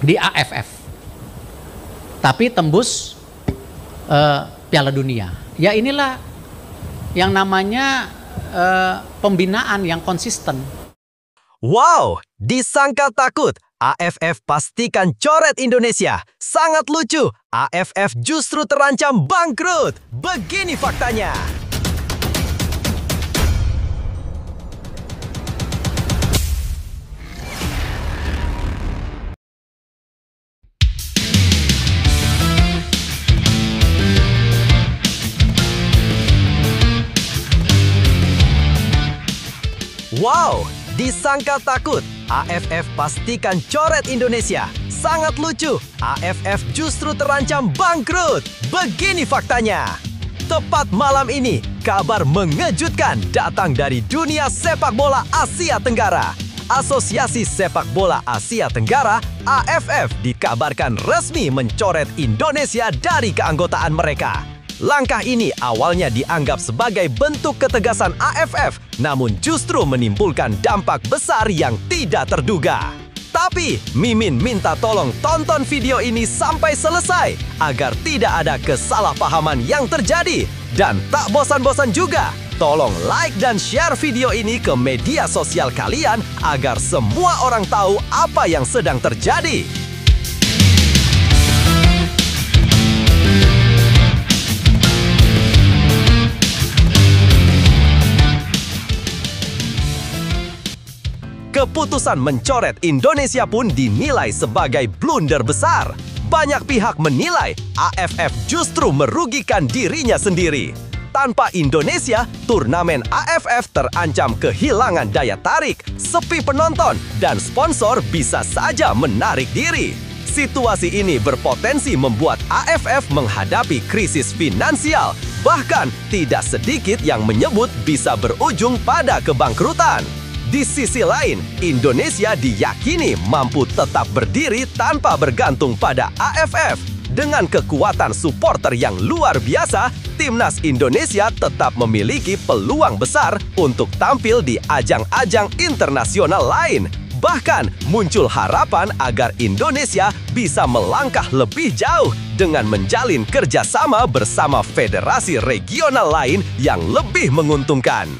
di AFF, tapi tembus Piala Dunia. Ya inilah yang namanya pembinaan yang konsisten. Wow, disangka takut. AFF pastikan coret Indonesia. Sangat lucu. AFF justru terancam bangkrut. Begini faktanya. Wow, disangka takut. AFF pastikan coret Indonesia. Sangat lucu. AFF justru terancam bangkrut. Begini faktanya. Tepat malam ini, kabar mengejutkan datang dari dunia sepak bola Asia Tenggara. Asosiasi Sepak Bola Asia Tenggara, AFF, dikabarkan resmi mencoret Indonesia dari keanggotaan mereka. Langkah ini awalnya dianggap sebagai bentuk ketegasan AFF, namun justru menimbulkan dampak besar yang tidak terduga. Tapi, Mimin minta tolong tonton video ini sampai selesai, agar tidak ada kesalahpahaman yang terjadi. Dan tak bosan-bosan juga, tolong like dan share video ini ke media sosial kalian, agar semua orang tahu apa yang sedang terjadi. Keputusan mencoret Indonesia pun dinilai sebagai blunder besar. Banyak pihak menilai AFF justru merugikan dirinya sendiri. Tanpa Indonesia, turnamen AFF terancam kehilangan daya tarik, sepi penonton, dan sponsor bisa saja menarik diri. Situasi ini berpotensi membuat AFF menghadapi krisis finansial. Bahkan, tidak sedikit yang menyebut bisa berujung pada kebangkrutan. Di sisi lain, Indonesia diyakini mampu tetap berdiri tanpa bergantung pada AFF. Dengan kekuatan supporter yang luar biasa, Timnas Indonesia tetap memiliki peluang besar untuk tampil di ajang-ajang internasional lain. Bahkan, muncul harapan agar Indonesia bisa melangkah lebih jauh dengan menjalin kerjasama bersama federasi regional lain yang lebih menguntungkan.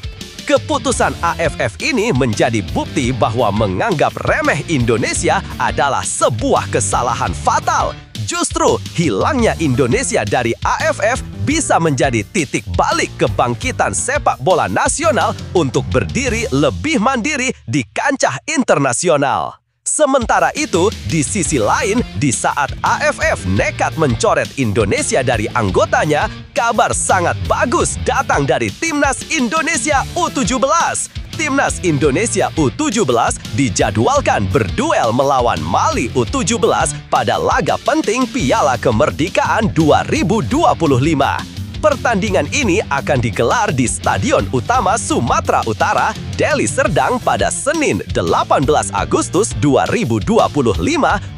Keputusan AFF ini menjadi bukti bahwa menganggap remeh Indonesia adalah sebuah kesalahan fatal. Justru, hilangnya Indonesia dari AFF bisa menjadi titik balik kebangkitan sepak bola nasional untuk berdiri lebih mandiri di kancah internasional. Sementara itu, di sisi lain, di saat AFF nekat mencoret Indonesia dari anggotanya, kabar sangat bagus datang dari Timnas Indonesia U17. Timnas Indonesia U17 dijadwalkan berduel melawan Mali U17 pada laga penting Piala Kemerdekaan 2025. Pertandingan ini akan digelar di Stadion Utama Sumatera Utara, Deli Serdang pada Senin 18 Agustus 2025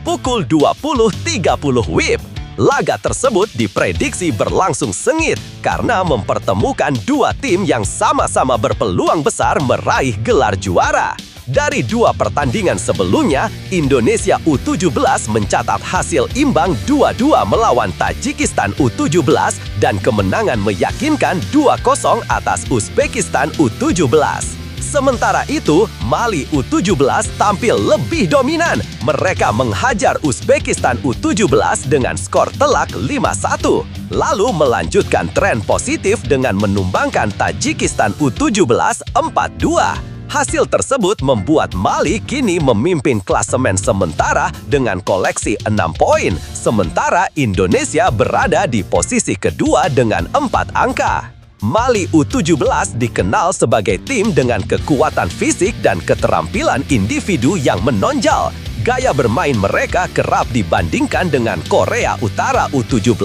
pukul 20.30 WIB. Laga tersebut diprediksi berlangsung sengit karena mempertemukan dua tim yang sama-sama berpeluang besar meraih gelar juara. Dari dua pertandingan sebelumnya, Indonesia U17 mencatat hasil imbang 2-2 melawan Tajikistan U17 dan kemenangan meyakinkan 2-0 atas Uzbekistan U17. Sementara itu, Mali U17 tampil lebih dominan. Mereka menghajar Uzbekistan U17 dengan skor telak 5-1. Lalu melanjutkan tren positif dengan menumbangkan Tajikistan U17 4-2. Hasil tersebut membuat Mali kini memimpin klasemen sementara dengan koleksi 6 poin, sementara Indonesia berada di posisi kedua dengan 4 angka. Mali U17 dikenal sebagai tim dengan kekuatan fisik dan keterampilan individu yang menonjol. Gaya bermain mereka kerap dibandingkan dengan Korea Utara U17,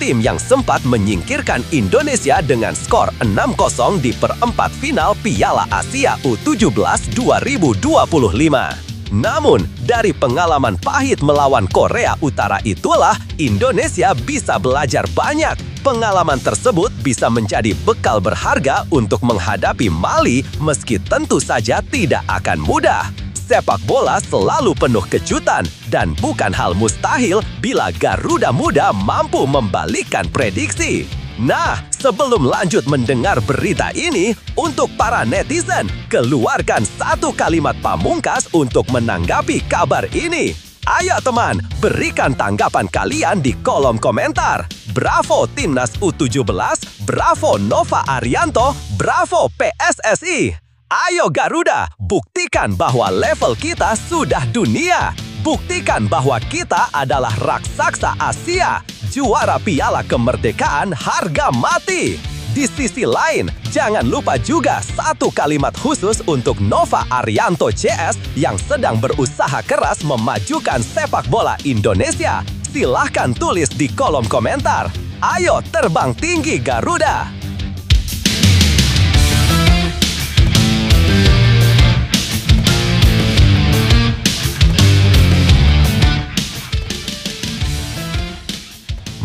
tim yang sempat menyingkirkan Indonesia dengan skor 6-0 di perempat final Piala Asia U17 2025. Namun, dari pengalaman pahit melawan Korea Utara itulah Indonesia bisa belajar banyak. Pengalaman tersebut bisa menjadi bekal berharga untuk menghadapi Mali meski tentu saja tidak akan mudah. Sepak bola selalu penuh kejutan dan bukan hal mustahil bila Garuda Muda mampu membalikkan prediksi. Nah, sebelum lanjut mendengar berita ini, untuk para netizen, keluarkan satu kalimat pamungkas untuk menanggapi kabar ini. Ayo teman, berikan tanggapan kalian di kolom komentar. Bravo Timnas U17, bravo Nova Arianto, bravo PSSI. Ayo Garuda, buktikan bahwa level kita sudah dunia. Buktikan bahwa kita adalah raksasa Asia, juara Piala Kemerdekaan harga mati. Di sisi lain, jangan lupa juga satu kalimat khusus untuk Nova Arianto CS yang sedang berusaha keras memajukan sepak bola Indonesia. Silahkan tulis di kolom komentar. Ayo terbang tinggi Garuda!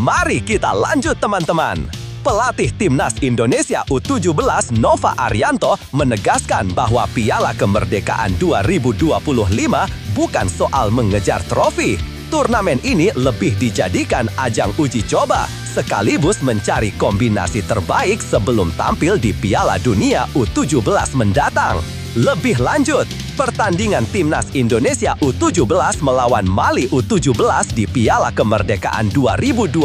Mari kita lanjut teman-teman. Pelatih Timnas Indonesia U17 Nova Arianto menegaskan bahwa Piala Kemerdekaan 2025 bukan soal mengejar trofi. Turnamen ini lebih dijadikan ajang uji coba, sekaligus mencari kombinasi terbaik sebelum tampil di Piala Dunia U17 mendatang. Lebih lanjut, pertandingan Timnas Indonesia U17 melawan Mali U17 di Piala Kemerdekaan 2025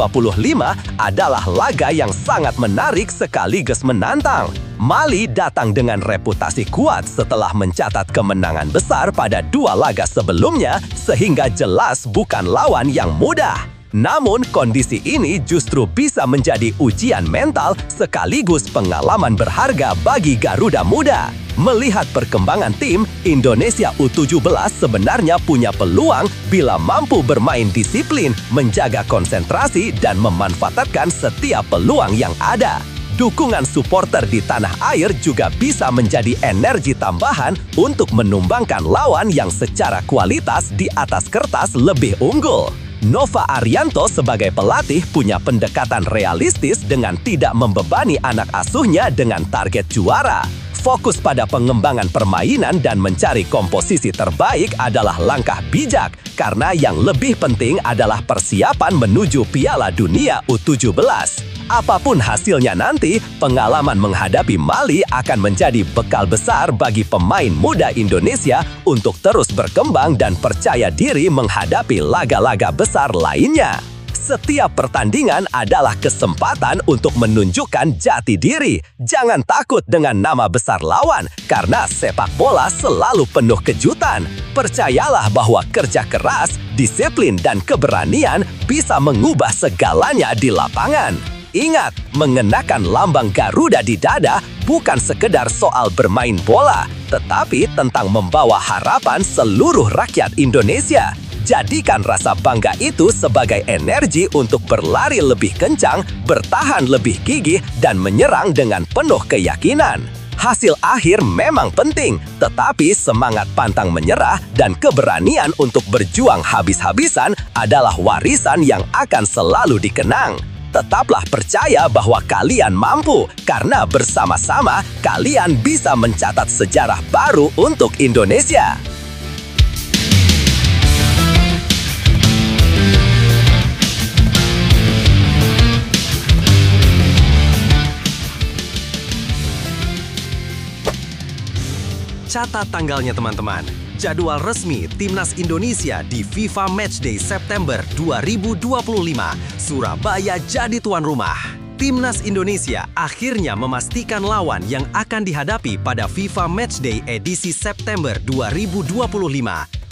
adalah laga yang sangat menarik sekaligus menantang. Mali datang dengan reputasi kuat setelah mencatat kemenangan besar pada dua laga sebelumnya, sehingga jelas bukan lawan yang mudah. Namun, kondisi ini justru bisa menjadi ujian mental sekaligus pengalaman berharga bagi Garuda Muda. Melihat perkembangan tim, Indonesia U17 sebenarnya punya peluang bila mampu bermain disiplin, menjaga konsentrasi, dan memanfaatkan setiap peluang yang ada. Dukungan supporter di tanah air juga bisa menjadi energi tambahan untuk menumbangkan lawan yang secara kualitas di atas kertas lebih unggul. Nova Arianto sebagai pelatih punya pendekatan realistis dengan tidak membebani anak asuhnya dengan target juara. Fokus pada pengembangan permainan dan mencari komposisi terbaik adalah langkah bijak, karena yang lebih penting adalah persiapan menuju Piala Dunia U17. Apapun hasilnya nanti, pengalaman menghadapi Mali akan menjadi bekal besar bagi pemain muda Indonesia untuk terus berkembang dan percaya diri menghadapi laga-laga besar lainnya. Setiap pertandingan adalah kesempatan untuk menunjukkan jati diri. Jangan takut dengan nama besar lawan, karena sepak bola selalu penuh kejutan. Percayalah bahwa kerja keras, disiplin, dan keberanian bisa mengubah segalanya di lapangan. Ingat, mengenakan lambang Garuda di dada bukan sekedar soal bermain bola, tetapi tentang membawa harapan seluruh rakyat Indonesia. Jadikan rasa bangga itu sebagai energi untuk berlari lebih kencang, bertahan lebih gigih, dan menyerang dengan penuh keyakinan. Hasil akhir memang penting, tetapi semangat pantang menyerah dan keberanian untuk berjuang habis-habisan adalah warisan yang akan selalu dikenang. Tetaplah percaya bahwa kalian mampu, karena bersama-sama kalian bisa mencatat sejarah baru untuk Indonesia. Catat tanggalnya teman-teman. Jadwal resmi Timnas Indonesia di FIFA Matchday September 2025. Surabaya jadi tuan rumah. Timnas Indonesia akhirnya memastikan lawan yang akan dihadapi pada FIFA Matchday edisi September 2025.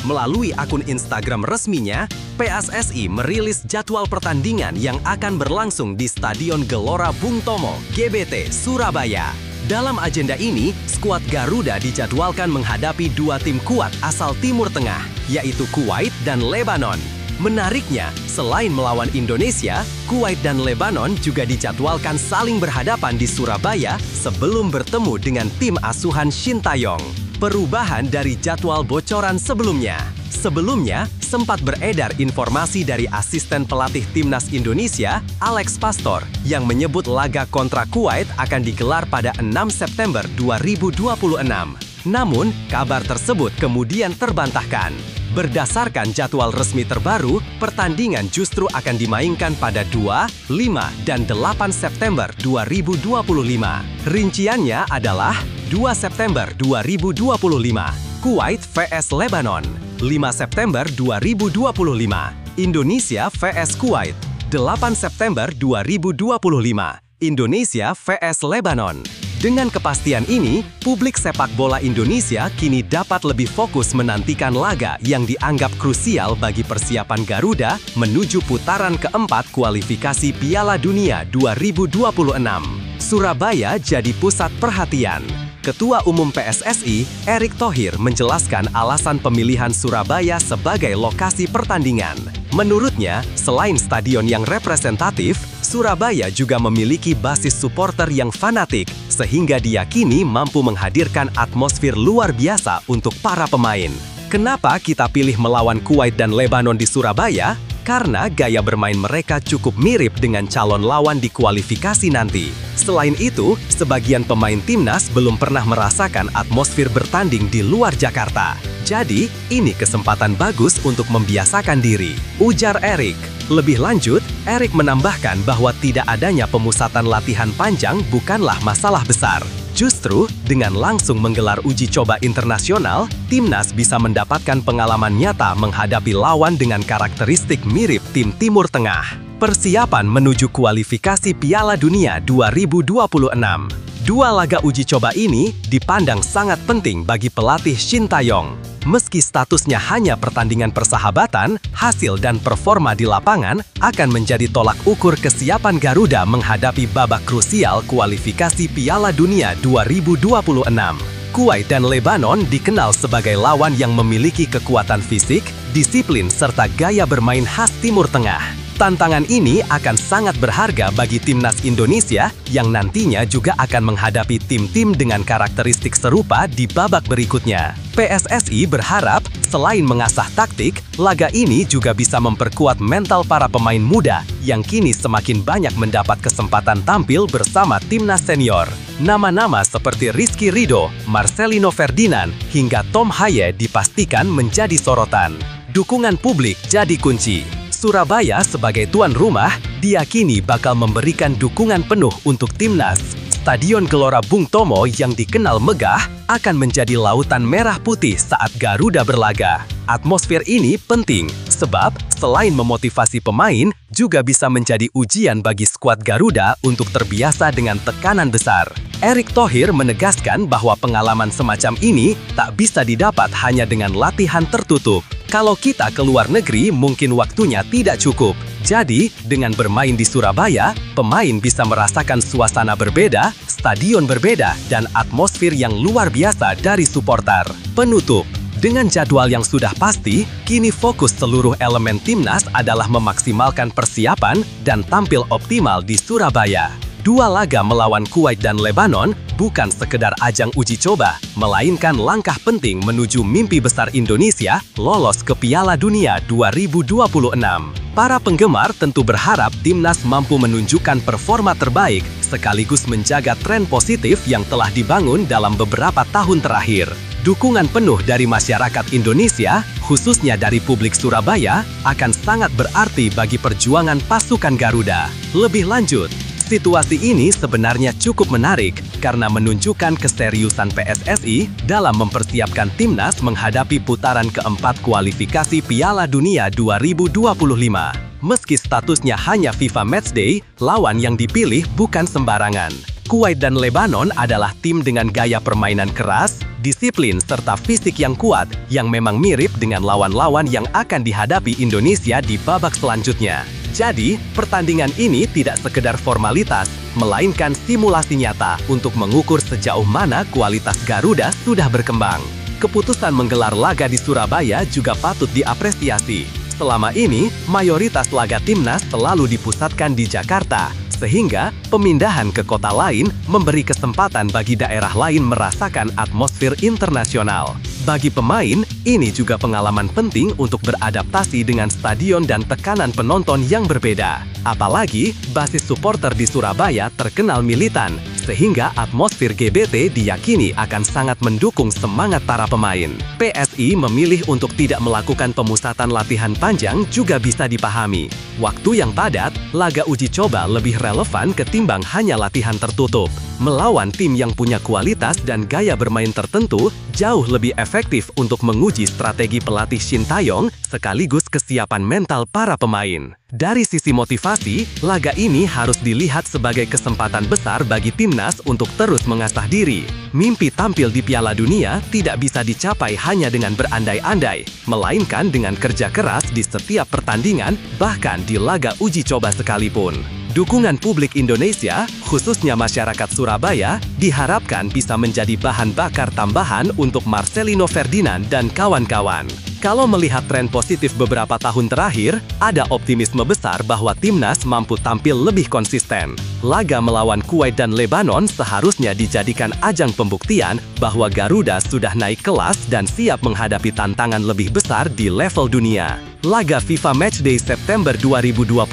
Melalui akun Instagram resminya, PSSI merilis jadwal pertandingan yang akan berlangsung di Stadion Gelora Bung Tomo, GBT, Surabaya. Dalam agenda ini, skuad Garuda dijadwalkan menghadapi dua tim kuat asal Timur Tengah, yaitu Kuwait dan Lebanon. Menariknya, selain melawan Indonesia, Kuwait dan Lebanon juga dijadwalkan saling berhadapan di Surabaya sebelum bertemu dengan tim asuhan Shin Tae-yong. Perubahan dari jadwal bocoran sebelumnya. Sebelumnya, sempat beredar informasi dari asisten pelatih Timnas Indonesia, Alex Pastor, yang menyebut laga kontra Kuwait akan digelar pada 6 September 2026. Namun, kabar tersebut kemudian terbantahkan. Berdasarkan jadwal resmi terbaru, pertandingan justru akan dimainkan pada 2, 5, dan 8 September 2025. Rinciannya adalah 2 September 2025, Kuwait vs Lebanon. 5 September 2025, Indonesia vs Kuwait. 8 September 2025, Indonesia vs Lebanon. Dengan kepastian ini, publik sepak bola Indonesia kini dapat lebih fokus menantikan laga yang dianggap krusial bagi persiapan Garuda menuju putaran keempat kualifikasi Piala Dunia 2026. Surabaya jadi pusat perhatian. Ketua Umum PSSI, Erick Thohir menjelaskan alasan pemilihan Surabaya sebagai lokasi pertandingan. Menurutnya, selain stadion yang representatif, Surabaya juga memiliki basis supporter yang fanatik, sehingga diyakini mampu menghadirkan atmosfer luar biasa untuk para pemain. Kenapa kita pilih melawan Kuwait dan Lebanon di Surabaya? Karena gaya bermain mereka cukup mirip dengan calon lawan di kualifikasi nanti. Selain itu, sebagian pemain timnas belum pernah merasakan atmosfer bertanding di luar Jakarta. Jadi, ini kesempatan bagus untuk membiasakan diri, ujar Erick. Lebih lanjut, Erick menambahkan bahwa tidak adanya pemusatan latihan panjang bukanlah masalah besar. Justru, dengan langsung menggelar uji coba internasional, timnas bisa mendapatkan pengalaman nyata menghadapi lawan dengan karakteristik mirip tim Timur Tengah. Persiapan menuju kualifikasi Piala Dunia 2026. Dua laga uji coba ini dipandang sangat penting bagi pelatih Shin Tae-yong. Meski statusnya hanya pertandingan persahabatan, hasil dan performa di lapangan akan menjadi tolak ukur kesiapan Garuda menghadapi babak krusial kualifikasi Piala Dunia 2026. Kuwait dan Lebanon dikenal sebagai lawan yang memiliki kekuatan fisik, disiplin, serta gaya bermain khas Timur Tengah. Tantangan ini akan sangat berharga bagi timnas Indonesia yang nantinya juga akan menghadapi tim-tim dengan karakteristik serupa di babak berikutnya. PSSI berharap selain mengasah taktik, laga ini juga bisa memperkuat mental para pemain muda yang kini semakin banyak mendapat kesempatan tampil bersama timnas senior. Nama-nama seperti Rizky Ridho, Marcelino Ferdinand, hingga Tom Haye dipastikan menjadi sorotan. Dukungan publik jadi kunci. Surabaya sebagai tuan rumah diyakini bakal memberikan dukungan penuh untuk timnas. Stadion Gelora Bung Tomo yang dikenal megah akan menjadi lautan merah putih saat Garuda berlaga. Atmosfer ini penting sebab selain memotivasi pemain, juga bisa menjadi ujian bagi skuad Garuda untuk terbiasa dengan tekanan besar. Erick Thohir menegaskan bahwa pengalaman semacam ini tak bisa didapat hanya dengan latihan tertutup. Kalau kita ke luar negeri, mungkin waktunya tidak cukup. Jadi, dengan bermain di Surabaya, pemain bisa merasakan suasana berbeda, stadion berbeda, dan atmosfer yang luar biasa dari supporter. Penutup. Dengan jadwal yang sudah pasti, kini fokus seluruh elemen timnas adalah memaksimalkan persiapan dan tampil optimal di Surabaya. Dua laga melawan Kuwait dan Lebanon bukan sekedar ajang uji coba, melainkan langkah penting menuju mimpi besar Indonesia lolos ke Piala Dunia 2026. Para penggemar tentu berharap timnas mampu menunjukkan performa terbaik sekaligus menjaga tren positif yang telah dibangun dalam beberapa tahun terakhir. Dukungan penuh dari masyarakat Indonesia, khususnya dari publik Surabaya, akan sangat berarti bagi perjuangan pasukan Garuda. Lebih lanjut, situasi ini sebenarnya cukup menarik karena menunjukkan keseriusan PSSI dalam mempersiapkan timnas menghadapi putaran keempat kualifikasi Piala Dunia 2025. Meski statusnya hanya FIFA Matchday, lawan yang dipilih bukan sembarangan. Kuwait dan Lebanon adalah tim dengan gaya permainan keras, disiplin, serta fisik yang kuat yang memang mirip dengan lawan-lawan yang akan dihadapi Indonesia di babak selanjutnya. Jadi, pertandingan ini tidak sekedar formalitas, melainkan simulasi nyata untuk mengukur sejauh mana kualitas Garuda sudah berkembang. Keputusan menggelar laga di Surabaya juga patut diapresiasi. Selama ini, mayoritas laga timnas selalu dipusatkan di Jakarta, sehingga pemindahan ke kota lain memberi kesempatan bagi daerah lain merasakan atmosfer internasional. Bagi pemain, ini juga pengalaman penting untuk beradaptasi dengan stadion dan tekanan penonton yang berbeda. Apalagi, basis supporter di Surabaya terkenal militan, sehingga atmosfer GBT diyakini akan sangat mendukung semangat para pemain. PSI memilih untuk tidak melakukan pemusatan latihan panjang juga bisa dipahami. Waktu yang padat, laga uji coba lebih relevan ketimbang hanya latihan tertutup. Melawan tim yang punya kualitas dan gaya bermain tertentu, jauh lebih efektif untuk menguji strategi pelatih Shin Tae-yong sekaligus kesiapan mental para pemain. Dari sisi motivasi, laga ini harus dilihat sebagai kesempatan besar bagi timnas untuk terus mengasah diri. Mimpi tampil di Piala Dunia tidak bisa dicapai hanya dengan berandai-andai, melainkan dengan kerja keras di setiap pertandingan, bahkan di laga uji coba sekalipun. Dukungan publik Indonesia, khususnya masyarakat Surabaya, diharapkan bisa menjadi bahan bakar tambahan untuk Marcelino Ferdinand dan kawan-kawan. Kalau melihat tren positif beberapa tahun terakhir, ada optimisme besar bahwa timnas mampu tampil lebih konsisten. Laga melawan Kuwait dan Lebanon seharusnya dijadikan ajang pembuktian bahwa Garuda sudah naik kelas dan siap menghadapi tantangan lebih besar di level dunia. Laga FIFA Matchday September 2025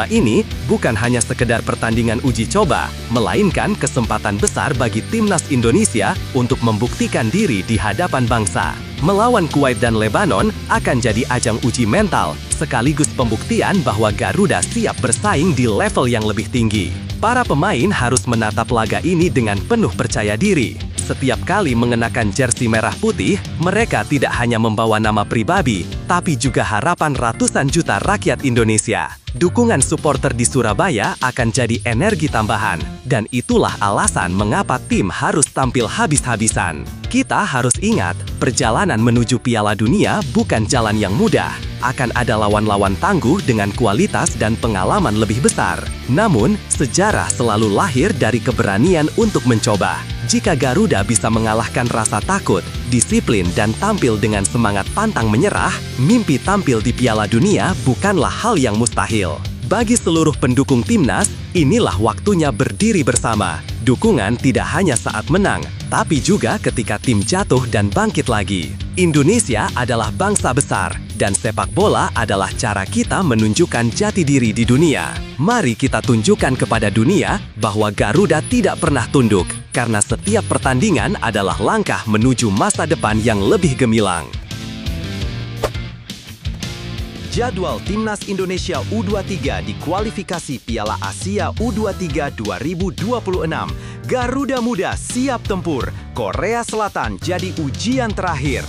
ini bukan hanya sekedar pertandingan uji coba, melainkan kesempatan besar bagi timnas Indonesia untuk membuktikan diri di hadapan bangsa. Melawan Kuwait dan Lebanon akan jadi ajang uji mental, sekaligus pembuktian bahwa Garuda siap bersaing di level yang lebih tinggi. Para pemain harus menatap laga ini dengan penuh percaya diri. Setiap kali mengenakan jersey merah putih, mereka tidak hanya membawa nama pribadi, tapi juga harapan ratusan juta rakyat Indonesia. Dukungan supporter di Surabaya akan jadi energi tambahan, dan itulah alasan mengapa tim harus tampil habis-habisan. Kita harus ingat, perjalanan menuju Piala Dunia bukan jalan yang mudah. Akan ada lawan-lawan tangguh dengan kualitas dan pengalaman lebih besar. Namun, sejarah selalu lahir dari keberanian untuk mencoba. Jika Garuda bisa mengalahkan rasa takut, disiplin, dan tampil dengan semangat pantang menyerah, mimpi tampil di Piala Dunia bukanlah hal yang mustahil. Bagi seluruh pendukung timnas, inilah waktunya berdiri bersama. Dukungan tidak hanya saat menang, tapi juga ketika tim jatuh dan bangkit lagi. Indonesia adalah bangsa besar, dan sepak bola adalah cara kita menunjukkan jati diri di dunia. Mari kita tunjukkan kepada dunia bahwa Garuda tidak pernah tunduk, karena setiap pertandingan adalah langkah menuju masa depan yang lebih gemilang. Jadwal Timnas Indonesia U23 di kualifikasi Piala Asia U23 2026. Garuda Muda siap tempur, Korea Selatan jadi ujian terakhir.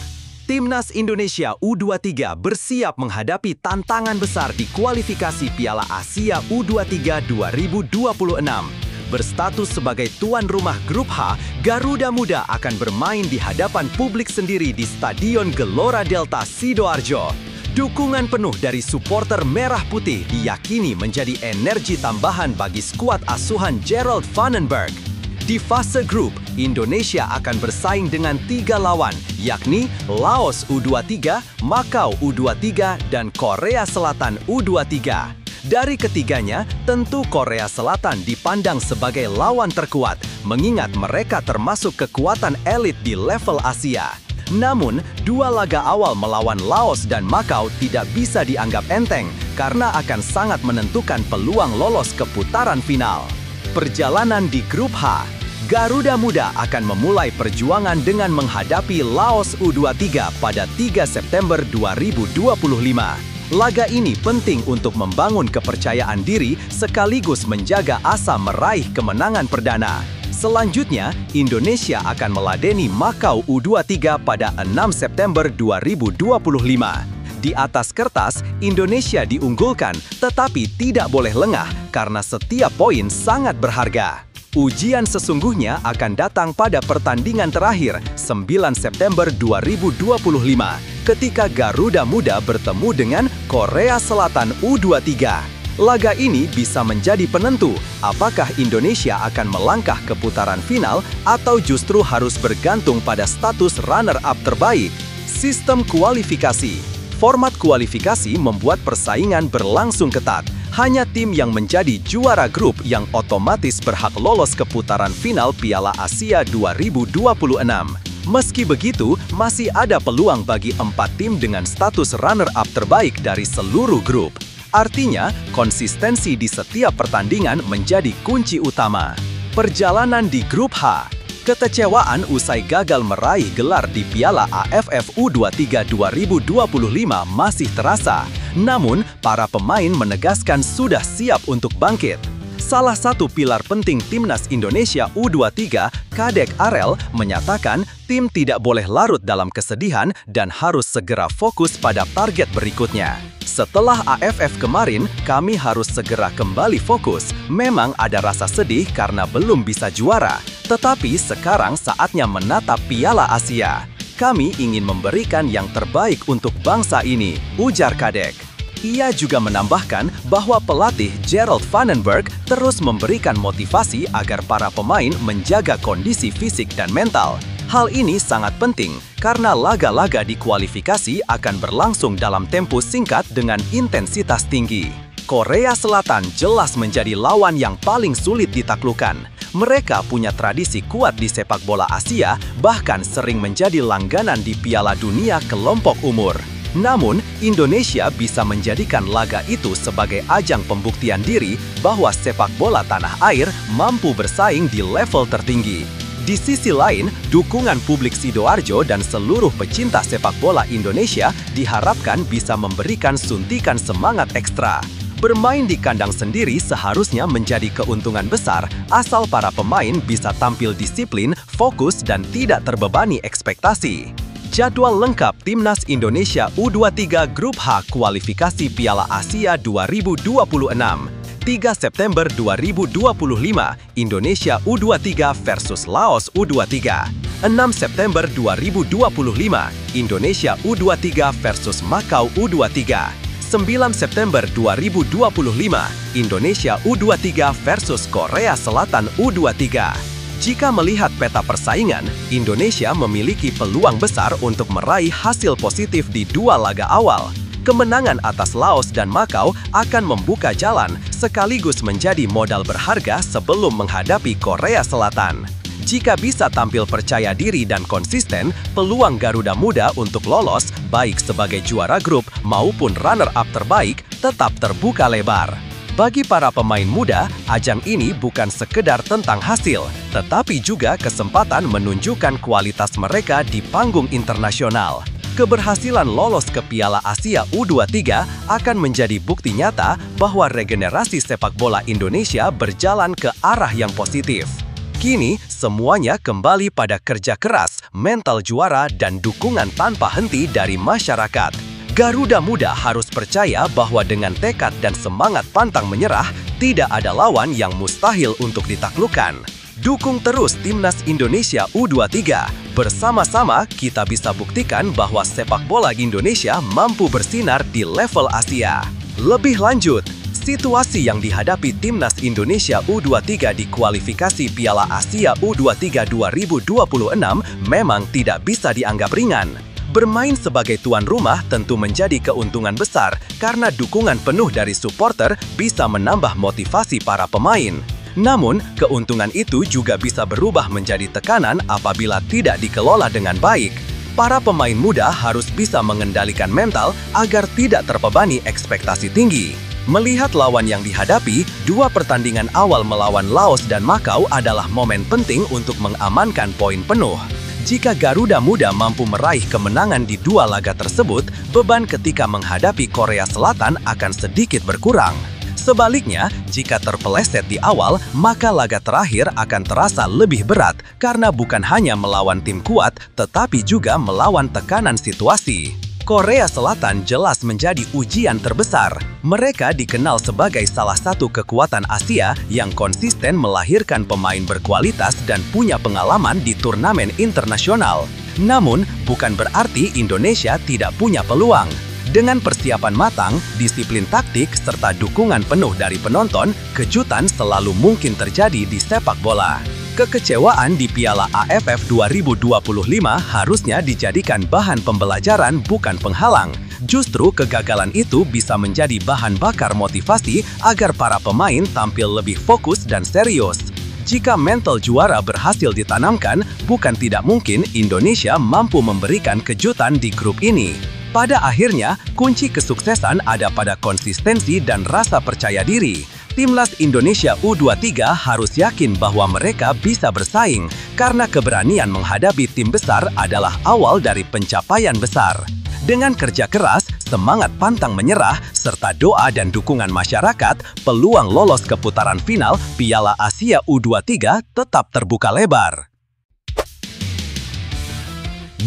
Timnas Indonesia U23 bersiap menghadapi tantangan besar di kualifikasi Piala Asia U23 2026. Berstatus sebagai tuan rumah Grup H, Garuda Muda akan bermain di hadapan publik sendiri di Stadion Gelora Delta Sidoarjo. Dukungan penuh dari supporter Merah Putih diyakini menjadi energi tambahan bagi skuad asuhan Gerald Vandenberg. Di fase grup, Indonesia akan bersaing dengan 3 lawan, yakni Laos U23, Makau U23, dan Korea Selatan U23. Dari ketiganya, tentu Korea Selatan dipandang sebagai lawan terkuat, mengingat mereka termasuk kekuatan elit di level Asia. Namun, 2 laga awal melawan Laos dan Makau tidak bisa dianggap enteng karena akan sangat menentukan peluang lolos ke putaran final. Perjalanan di Grup H, Garuda Muda akan memulai perjuangan dengan menghadapi Laos U23 pada 3 September 2025. Laga ini penting untuk membangun kepercayaan diri sekaligus menjaga asa meraih kemenangan perdana. Selanjutnya, Indonesia akan meladeni Makau U23 pada 6 September 2025. Di atas kertas, Indonesia diunggulkan, tetapi tidak boleh lengah karena setiap poin sangat berharga. Ujian sesungguhnya akan datang pada pertandingan terakhir, 9 September 2025, ketika Garuda Muda bertemu dengan Korea Selatan U23. Laga ini bisa menjadi penentu apakah Indonesia akan melangkah ke putaran final atau justru harus bergantung pada status runner-up terbaik. Sistem kualifikasi. Format kualifikasi membuat persaingan berlangsung ketat. Hanya tim yang menjadi juara grup yang otomatis berhak lolos ke putaran final Piala Asia 2026. Meski begitu, masih ada peluang bagi 4 tim dengan status runner-up terbaik dari seluruh grup. Artinya, konsistensi di setiap pertandingan menjadi kunci utama. Perjalanan di Grup H. Kekecewaan usai gagal meraih gelar di Piala AFF U23 2025 masih terasa. Namun, para pemain menegaskan sudah siap untuk bangkit. Salah satu pilar penting Timnas Indonesia U23, Kadek Arel, menyatakan tim tidak boleh larut dalam kesedihan dan harus segera fokus pada target berikutnya. Setelah AFF kemarin, kami harus segera kembali fokus. Memang ada rasa sedih karena belum bisa juara, tetapi sekarang saatnya menatap Piala Asia. Kami ingin memberikan yang terbaik untuk bangsa ini, ujar Kadek. Ia juga menambahkan bahwa pelatih Gerald Vandenberg terus memberikan motivasi agar para pemain menjaga kondisi fisik dan mental. Hal ini sangat penting karena laga-laga di kualifikasi akan berlangsung dalam tempo singkat dengan intensitas tinggi. Korea Selatan jelas menjadi lawan yang paling sulit ditaklukkan. Mereka punya tradisi kuat di sepak bola Asia, bahkan sering menjadi langganan di Piala Dunia kelompok umur. Namun, Indonesia bisa menjadikan laga itu sebagai ajang pembuktian diri bahwa sepak bola tanah air mampu bersaing di level tertinggi. Di sisi lain, dukungan publik Sidoarjo dan seluruh pecinta sepak bola Indonesia diharapkan bisa memberikan suntikan semangat ekstra. Bermain di kandang sendiri seharusnya menjadi keuntungan besar asal para pemain bisa tampil disiplin, fokus, dan tidak terbebani ekspektasi. Jadwal lengkap Timnas Indonesia U23 Grup H kualifikasi Piala Asia 2026. 3 September 2025, Indonesia U23 versus Laos U23. 6 September 2025, Indonesia U23 versus Makau U23. 9 September 2025, Indonesia U23 versus Korea Selatan U23. Jika melihat peta persaingan, Indonesia memiliki peluang besar untuk meraih hasil positif di dua laga awal. Kemenangan atas Laos dan Makau akan membuka jalan sekaligus menjadi modal berharga sebelum menghadapi Korea Selatan. Jika bisa tampil percaya diri dan konsisten, peluang Garuda Muda untuk lolos, baik sebagai juara grup maupun runner-up terbaik, tetap terbuka lebar. Bagi para pemain muda, ajang ini bukan sekedar tentang hasil, tetapi juga kesempatan menunjukkan kualitas mereka di panggung internasional. Keberhasilan lolos ke Piala Asia U23 akan menjadi bukti nyata bahwa regenerasi sepak bola Indonesia berjalan ke arah yang positif. Kini, semuanya kembali pada kerja keras, mental juara, dan dukungan tanpa henti dari masyarakat. Garuda Muda harus percaya bahwa dengan tekad dan semangat pantang menyerah, tidak ada lawan yang mustahil untuk ditaklukkan. Dukung terus Timnas Indonesia U23. Bersama-sama kita bisa buktikan bahwa sepak bola Indonesia mampu bersinar di level Asia. Lebih lanjut, situasi yang dihadapi Timnas Indonesia U23 di kualifikasi Piala Asia U23 2026 memang tidak bisa dianggap ringan. Bermain sebagai tuan rumah tentu menjadi keuntungan besar karena dukungan penuh dari supporter bisa menambah motivasi para pemain. Namun, keuntungan itu juga bisa berubah menjadi tekanan apabila tidak dikelola dengan baik. Para pemain muda harus bisa mengendalikan mental agar tidak terbebani ekspektasi tinggi. Melihat lawan yang dihadapi, dua pertandingan awal melawan Laos dan Makau adalah momen penting untuk mengamankan poin penuh. Jika Garuda Muda mampu meraih kemenangan di dua laga tersebut, beban ketika menghadapi Korea Selatan akan sedikit berkurang. Sebaliknya, jika terpeleset di awal, maka laga terakhir akan terasa lebih berat karena bukan hanya melawan tim kuat, tetapi juga melawan tekanan situasi. Korea Selatan jelas menjadi ujian terbesar. Mereka dikenal sebagai salah satu kekuatan Asia yang konsisten melahirkan pemain berkualitas dan punya pengalaman di turnamen internasional. Namun, bukan berarti Indonesia tidak punya peluang. Dengan persiapan matang, disiplin taktik, serta dukungan penuh dari penonton, kejutan selalu mungkin terjadi di sepak bola. Kekecewaan di Piala AFF 2025 harusnya dijadikan bahan pembelajaran bukan penghalang. Justru kegagalan itu bisa menjadi bahan bakar motivasi agar para pemain tampil lebih fokus dan serius. Jika mental juara berhasil ditanamkan, bukan tidak mungkin Indonesia mampu memberikan kejutan di grup ini. Pada akhirnya, kunci kesuksesan ada pada konsistensi dan rasa percaya diri. Timnas Indonesia U23 harus yakin bahwa mereka bisa bersaing karena keberanian menghadapi tim besar adalah awal dari pencapaian besar. Dengan kerja keras, semangat pantang menyerah, serta doa dan dukungan masyarakat, peluang lolos ke putaran final Piala Asia U23 tetap terbuka lebar.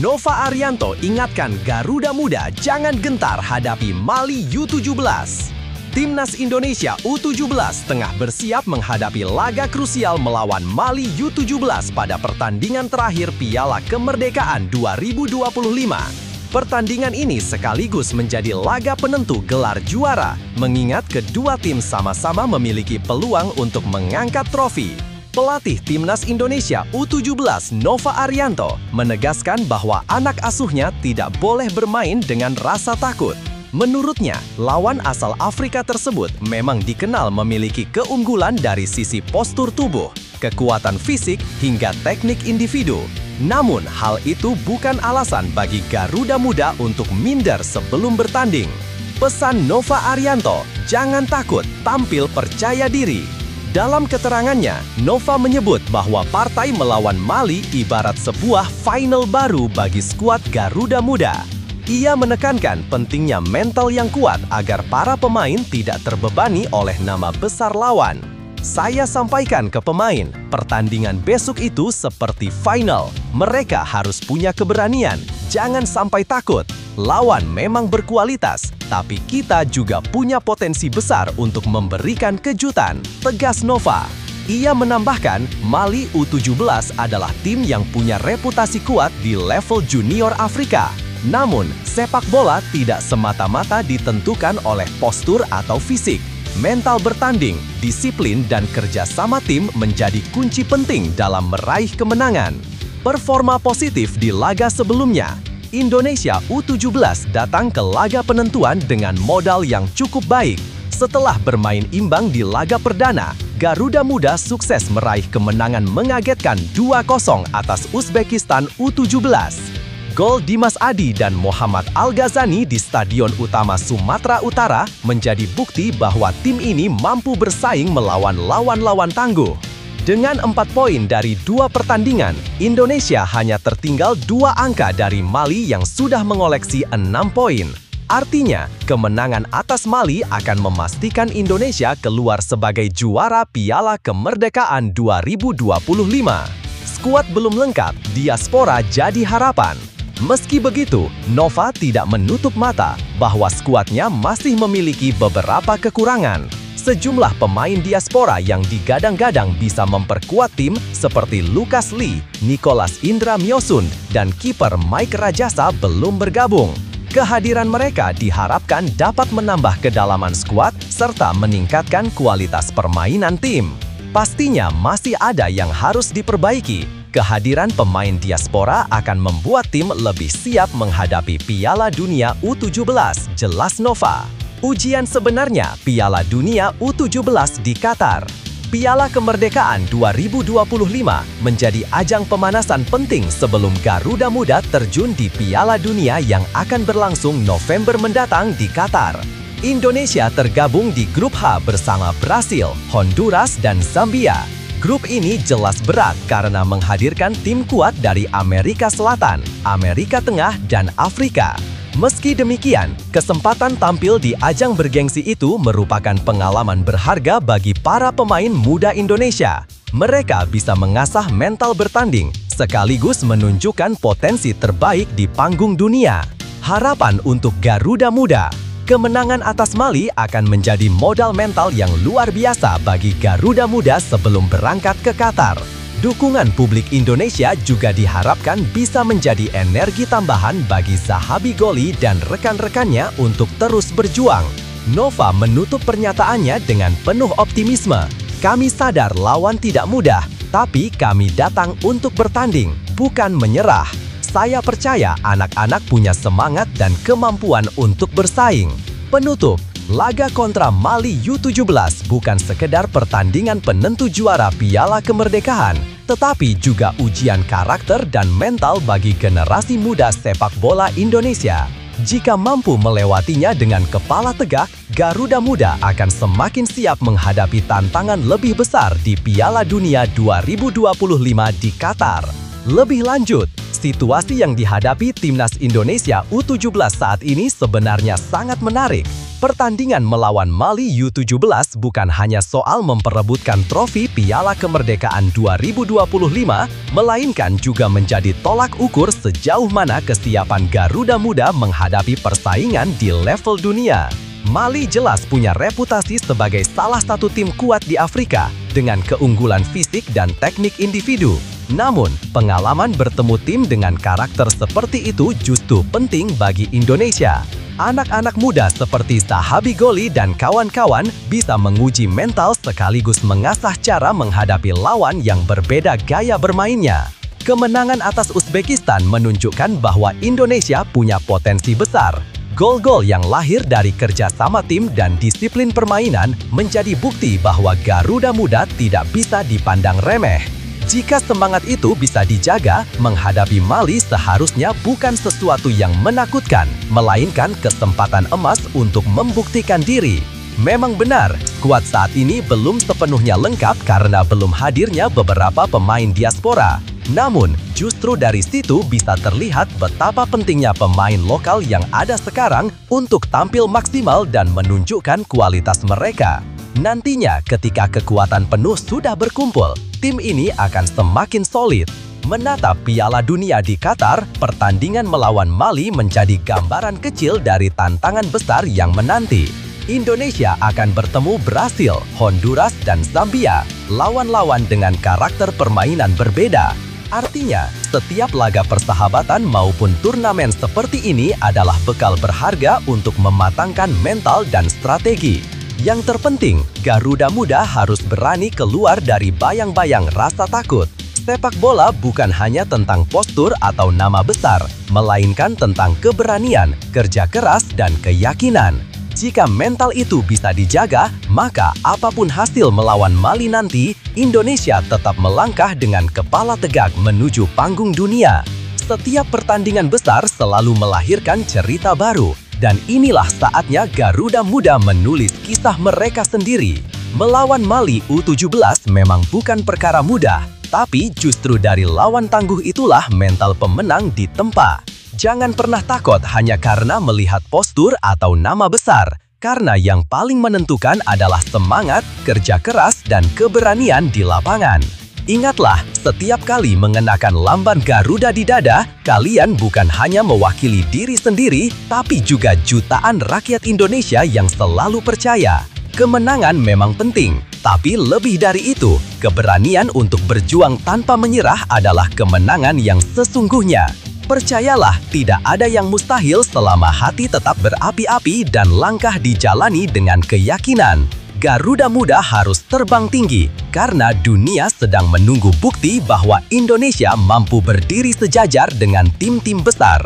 Nova Arianto ingatkan Garuda Muda jangan gentar hadapi Mali U17. Timnas Indonesia U17 tengah bersiap menghadapi laga krusial melawan Mali U17 pada pertandingan terakhir Piala Kemerdekaan 2025. Pertandingan ini sekaligus menjadi laga penentu gelar juara, mengingat kedua tim sama-sama memiliki peluang untuk mengangkat trofi. Pelatih Timnas Indonesia U17 Nova Arianto menegaskan bahwa anak asuhnya tidak boleh bermain dengan rasa takut. Menurutnya, lawan asal Afrika tersebut memang dikenal memiliki keunggulan dari sisi postur tubuh, kekuatan fisik, hingga teknik individu. Namun, hal itu bukan alasan bagi Garuda Muda untuk minder sebelum bertanding. Pesan Nova Arianto, jangan takut, tampil percaya diri. Dalam keterangannya, Nova menyebut bahwa partai melawan Mali ibarat sebuah final baru bagi skuad Garuda Muda. Ia menekankan pentingnya mental yang kuat agar para pemain tidak terbebani oleh nama besar lawan. Saya sampaikan ke pemain, pertandingan besok itu seperti final. Mereka harus punya keberanian, jangan sampai takut. Lawan memang berkualitas, tapi kita juga punya potensi besar untuk memberikan kejutan, tegas Nova. Ia menambahkan, Mali U17 adalah tim yang punya reputasi kuat di level junior Afrika. Namun, sepak bola tidak semata-mata ditentukan oleh postur atau fisik. Mental bertanding, disiplin, dan kerja sama tim menjadi kunci penting dalam meraih kemenangan. Performa positif di laga sebelumnya, Indonesia U17 datang ke laga penentuan dengan modal yang cukup baik. Setelah bermain imbang di laga perdana, Garuda Muda sukses meraih kemenangan mengagetkan 2-0 atas Uzbekistan U17. Gol Dimas Adi dan Muhammad Al-Ghazani di Stadion Utama Sumatera Utara menjadi bukti bahwa tim ini mampu bersaing melawan lawan-lawan tangguh. Dengan 4 poin dari 2 pertandingan, Indonesia hanya tertinggal 2 angka dari Mali yang sudah mengoleksi 6 poin. Artinya, kemenangan atas Mali akan memastikan Indonesia keluar sebagai juara Piala Kemerdekaan 2025. Skuad belum lengkap, diaspora jadi harapan. Meski begitu, Nova tidak menutup mata bahwa skuadnya masih memiliki beberapa kekurangan. Sejumlah pemain diaspora yang digadang-gadang bisa memperkuat tim seperti Lucas Lee, Nicholas Indra Myosund, dan kiper Mike Rajasa belum bergabung. Kehadiran mereka diharapkan dapat menambah kedalaman skuad serta meningkatkan kualitas permainan tim. Pastinya masih ada yang harus diperbaiki. Kehadiran pemain diaspora akan membuat tim lebih siap menghadapi Piala Dunia U17, jelas Nova. Ujian sebenarnya Piala Dunia U17 di Qatar. Piala Kemerdekaan 2025 menjadi ajang pemanasan penting sebelum Garuda Muda terjun di Piala Dunia yang akan berlangsung November mendatang di Qatar. Indonesia tergabung di Grup H bersama Brasil, Honduras, dan Zambia. Grup ini jelas berat karena menghadirkan tim kuat dari Amerika Selatan, Amerika Tengah, dan Afrika. Meski demikian, kesempatan tampil di ajang bergengsi itu merupakan pengalaman berharga bagi para pemain muda Indonesia. Mereka bisa mengasah mental bertanding, sekaligus menunjukkan potensi terbaik di panggung dunia. Harapan untuk Garuda Muda. Kemenangan atas Mali akan menjadi modal mental yang luar biasa bagi Garuda Muda sebelum berangkat ke Qatar. Dukungan publik Indonesia juga diharapkan bisa menjadi energi tambahan bagi Zahabi Goli dan rekan-rekannya untuk terus berjuang. Nova menutup pernyataannya dengan penuh optimisme. Kami sadar lawan tidak mudah, tapi kami datang untuk bertanding, bukan menyerah. Saya percaya anak-anak punya semangat dan kemampuan untuk bersaing. Penutup, laga kontra Mali U17 bukan sekedar pertandingan penentu juara Piala Kemerdekaan, tetapi juga ujian karakter dan mental bagi generasi muda sepak bola Indonesia. Jika mampu melewatinya dengan kepala tegak, Garuda Muda akan semakin siap menghadapi tantangan lebih besar di Piala Dunia 2025 di Qatar. Lebih lanjut, situasi yang dihadapi Timnas Indonesia U17 saat ini sebenarnya sangat menarik. Pertandingan melawan Mali U17 bukan hanya soal memperebutkan trofi Piala Kemerdekaan 2025, melainkan juga menjadi tolak ukur sejauh mana kesiapan Garuda Muda menghadapi persaingan di level dunia. Mali jelas punya reputasi sebagai salah satu tim kuat di Afrika dengan keunggulan fisik dan teknik individu. Namun, pengalaman bertemu tim dengan karakter seperti itu justru penting bagi Indonesia. Anak-anak muda seperti Sahabi Goli dan kawan-kawan bisa menguji mental sekaligus mengasah cara menghadapi lawan yang berbeda gaya bermainnya. Kemenangan atas Uzbekistan menunjukkan bahwa Indonesia punya potensi besar. Gol-gol yang lahir dari kerjasama tim dan disiplin permainan menjadi bukti bahwa Garuda Muda tidak bisa dipandang remeh. Jika semangat itu bisa dijaga, menghadapi Mali seharusnya bukan sesuatu yang menakutkan, melainkan kesempatan emas untuk membuktikan diri. Memang benar, skuad saat ini belum sepenuhnya lengkap karena belum hadirnya beberapa pemain diaspora. Namun, justru dari situ bisa terlihat betapa pentingnya pemain lokal yang ada sekarang untuk tampil maksimal dan menunjukkan kualitas mereka. Nantinya, ketika kekuatan penuh sudah berkumpul, tim ini akan semakin solid. Menatap Piala Dunia di Qatar, pertandingan melawan Mali menjadi gambaran kecil dari tantangan besar yang menanti. Indonesia akan bertemu Brasil, Honduras, dan Zambia, lawan-lawan dengan karakter permainan berbeda. Artinya, setiap laga persahabatan maupun turnamen seperti ini adalah bekal berharga untuk mematangkan mental dan strategi. Yang terpenting, Garuda Muda harus berani keluar dari bayang-bayang rasa takut. Sepak bola bukan hanya tentang postur atau nama besar, melainkan tentang keberanian, kerja keras, dan keyakinan. Jika mental itu bisa dijaga, maka apapun hasil melawan Mali nanti, Indonesia tetap melangkah dengan kepala tegak menuju panggung dunia. Setiap pertandingan besar selalu melahirkan cerita baru. Dan inilah saatnya Garuda Muda menulis kisah mereka sendiri. Melawan Mali U17 memang bukan perkara mudah, tapi justru dari lawan tangguh itulah mental pemenang ditempa. Jangan pernah takut hanya karena melihat postur atau nama besar, karena yang paling menentukan adalah semangat, kerja keras, dan keberanian di lapangan. Ingatlah, setiap kali mengenakan lamban Garuda di dada, kalian bukan hanya mewakili diri sendiri, tapi juga jutaan rakyat Indonesia yang selalu percaya. Kemenangan memang penting, tapi lebih dari itu, keberanian untuk berjuang tanpa menyerah adalah kemenangan yang sesungguhnya. Percayalah, tidak ada yang mustahil selama hati tetap berapi-api dan langkah dijalani dengan keyakinan. Garuda Muda harus terbang tinggi karena dunia sedang menunggu bukti bahwa Indonesia mampu berdiri sejajar dengan tim-tim besar.